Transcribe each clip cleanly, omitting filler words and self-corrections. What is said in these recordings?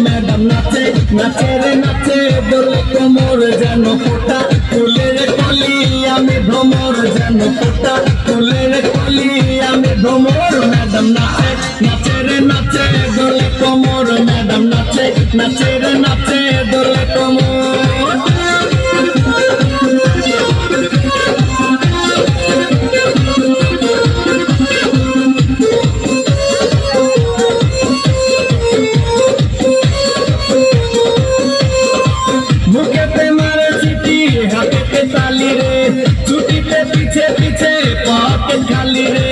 madam নাচে নাচে রে নাচে দোলে কোমর যেন ফোটা ফুলের কলি আমি ভ্রমর যেন ফোটা ফুলের কলি আমি ভ্রমর ম্যাডাম নাচে নাচে রে নাচে দোলে কোমর ম্যাডাম নাচে নাচে রে নাচে দোলে কোমর মুখেতে মারে চিঠি হাতেতে তালি রে ছুটিতে পিছে পিছে পকেট খালি রে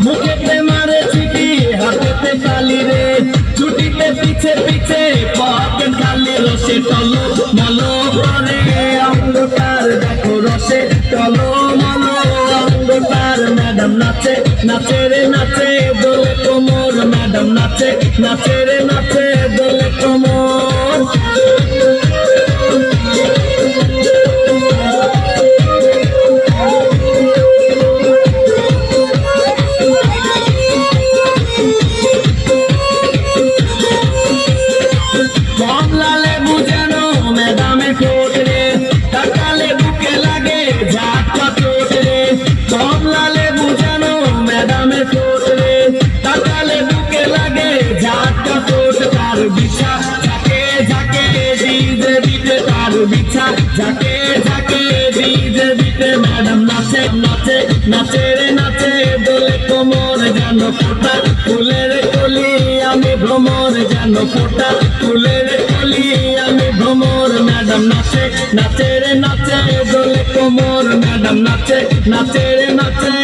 মুখেতে মারে চিঠি হাতেতে তালি রে ছুটিতে পিছে পিছে পকেট খালি রসে টলো মলো করে অন্ধকার দেখো রসে টলো মলো অন্ধকার ম্যাডাম নাচে নাচে রে নাচে দোলে কোমর ম্যাডাম নাচে নাচে রে নাচে দোলে কোমর কমলা লেবু যেন ম্যাডামে ঠোঁট রে তাকালে বুকে লাগে ঝাঁকা চোট রে কমলা লেবু যেন ম্যাডামে ঠোঁট রে তাকালে বুকে লাগে ঝাঁকা চোট তার বিছা ঝাঁকে ঝাঁকে ডিজে বিটে তার বিছা ঝাঁকে ঝাঁকে ডিজে বিটে ম্যাডাম নাচে নাচে নাচে রে নাচে দোলে কোমর যেন ফোটা ফুলের কলি আমি ভ্রমর যেন ফোটা ফুলের কলি আমি ভ্রমর ম্যাডাম নাচে নাচে রে নাচে দোলে কোমর ম্যাডাম নাচে নাচে রে নাচে